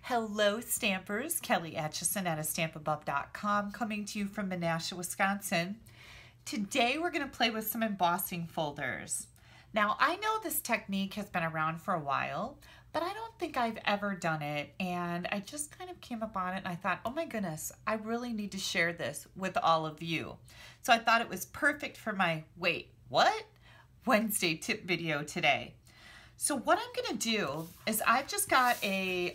Hello Stampers, Kelly Acheson at stampabove.com coming to you from Menasha, Wisconsin. Today we're going to play with some embossing folders. Now I know this technique has been around for a while, but I don't think I've ever done it, and I just kind of came up on it and I thought, oh my goodness, I really need to share this with all of you. So I thought it was perfect for my Wait, what? Wednesday tip video today. So what I'm going to do is I've just got a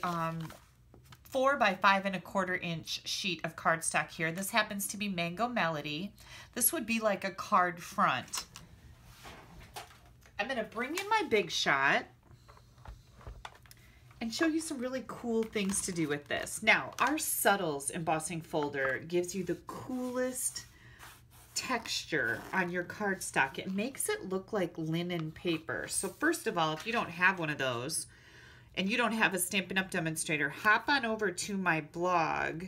4 by 5 1/4 inch sheet of cardstock here. This happens to be Mango Melody. This would be like a card front. I'm going to bring in my Big Shot and show you some really cool things to do with this. Now, our Subtles embossing folder gives you the coolest texture on your cardstock. It makes it look like linen paper. So first of all, if you don't have one of those and you don't have a Stampin' Up! Demonstrator, hop on over to my blog,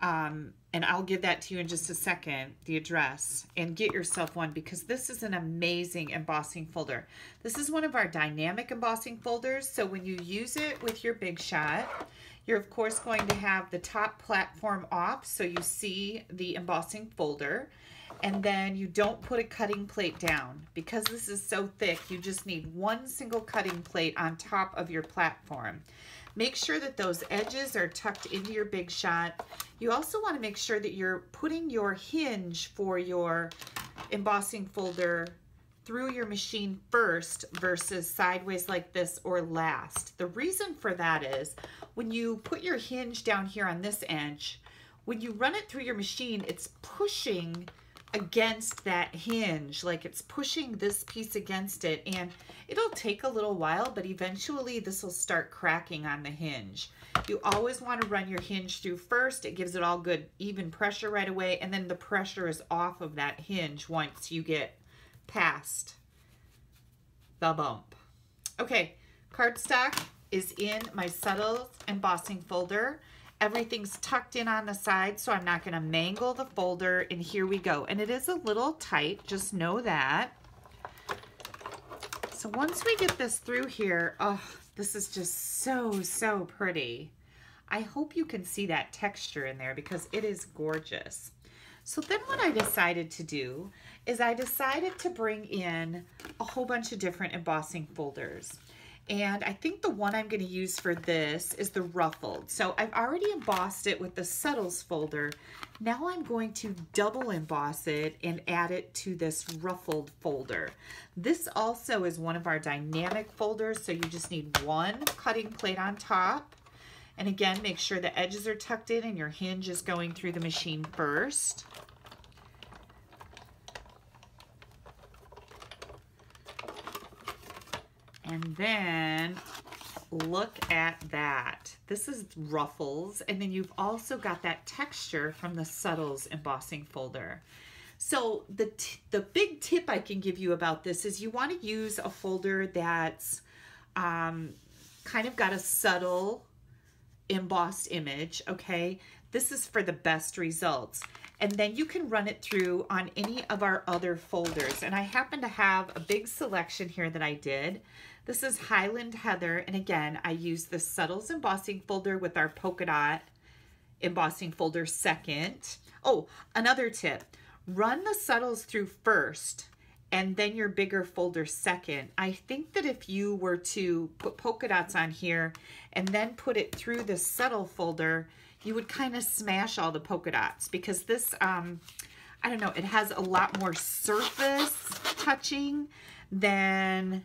and I'll give that to you in just a second, the address, and get yourself one, because this is an amazing embossing folder. This is one of our dynamic embossing folders, so when you use it with your Big Shot, you're of course going to have the top platform off so you see the embossing folder. And then you don't put a cutting plate down. Because this is so thick, you just need one single cutting plate on top of your platform. Make sure that those edges are tucked into your Big Shot. You also want to make sure that you're putting your hinge for your embossing folder through your machine first versus sideways like this or last. The reason for that is when you put your hinge down here on this edge, when you run it through your machine, it's pushing against that hinge, like it's pushing this piece against it, and it'll take a little while, but eventually this will start cracking on the hinge. You always want to run your hinge through first. It gives it all good even pressure right away, and then the pressure is off of that hinge once you get past the bump. Okay, cardstock is in my Subtles embossing folder. Everything's tucked in on the side, so I'm not going to mangle the folder, and here we go. And it is a little tight, just know that. So once we get this through here, oh, this is just so pretty. I hope you can see that texture in there because it is gorgeous. So then what I decided to do is I decided to bring in a whole bunch of different embossing folders. And I think the one I'm going to use for this is the ruffled. So I've already embossed it with the Subtles folder. Now I'm going to double emboss it and add it to this ruffled folder. This also is one of our dynamic folders, so you just need one cutting plate on top. And again, make sure the edges are tucked in and your hinge is going through the machine first. And then look at that. This is ruffles, and then you've also got that texture from the Subtles embossing folder. So the big tip I can give you about this is you want to use a folder that's kind of got a subtle embossed image, okay? This is for the best results. And then you can run it through on any of our other folders. And I happen to have a big selection here that I did. This is Highland Heather, and again, I used the Subtles embossing folder with our polka dot embossing folder second. Oh, another tip, run the Subtles through first and then your bigger folder second. I think that if you were to put polka dots on here and then put it through the Subtle folder, you would kind of smash all the polka dots, because this, I don't know, it has a lot more surface touching than,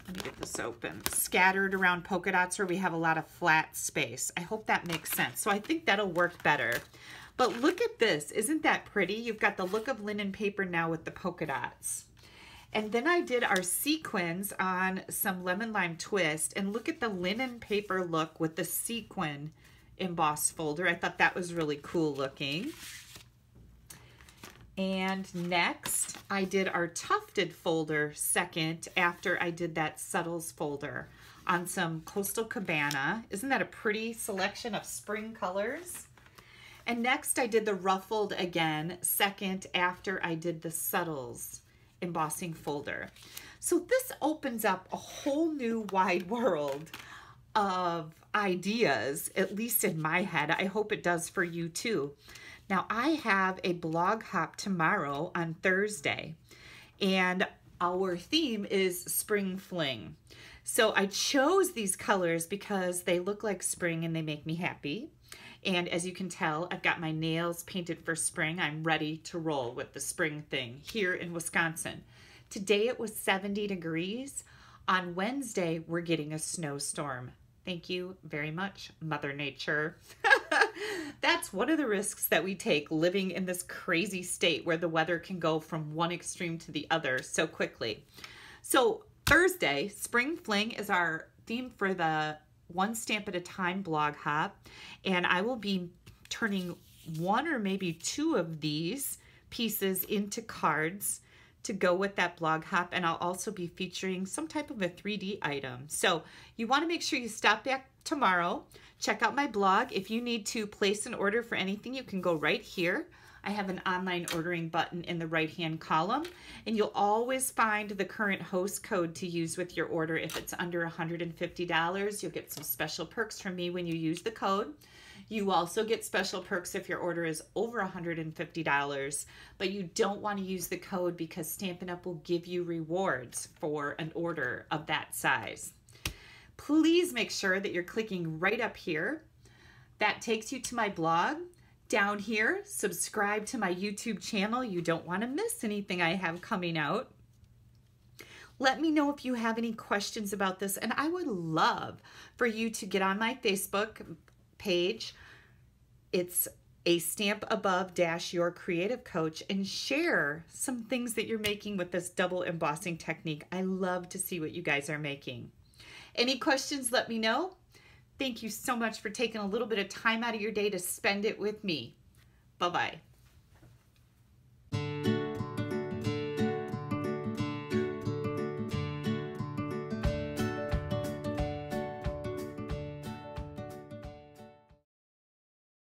let me get this open, scattered around polka dots where we have a lot of flat space. I hope that makes sense. So I think that'll work better. But look at this, isn't that pretty? You've got the look of linen paper now with the polka dots. And then I did our sequins on some lemon lime twist, and look at the linen paper look with the sequin embossed folder. I thought that was really cool looking. And next I did our tufted folder second after I did that Subtles folder on some Coastal Cabana. Isn't that a pretty selection of spring colors? And next I did the ruffled again second after I did the Subtles embossing folder. So this opens up a whole new wide world of ideas, at least in my head. I hope it does for you too. Now, I have a blog hop tomorrow on Thursday, and our theme is Spring Fling. So I chose these colors because they look like spring and they make me happy. And as you can tell, I've got my nails painted for spring. I'm ready to roll with the spring thing here in Wisconsin. Today it was 70 degrees. On Wednesday, we're getting a snowstorm. Thank you very much, Mother Nature. That's one of the risks that we take living in this crazy state where the weather can go from one extreme to the other so quickly. So Thursday, Spring Fling is our theme for the One Stamp at a Time blog hop. And I will be turning one or maybe two of these pieces into cards to go with that blog hop, and I'll also be featuring some type of a 3D item. So you want to make sure you stop back tomorrow, check out my blog. If you need to place an order for anything, you can go right here. I have an online ordering button in the right-hand column, and you'll always find the current host code to use with your order. If it's under $150, you'll get some special perks from me when you use the code. You also get special perks if your order is over $150, but you don't want to use the code because Stampin' Up! Will give you rewards for an order of that size. Please make sure that you're clicking right up here. That takes you to my blog. Down here, subscribe to my YouTube channel. You don't want to miss anything I have coming out. Let me know if you have any questions about this, and I would love for you to get on my Facebook page. It's a Stamp Above - Your Creative Coach, and share some things that you're making with this double embossing technique. I love to see what you guys are making. Any questions, let me know. Thank you so much for taking a little bit of time out of your day to spend it with me. Bye-bye.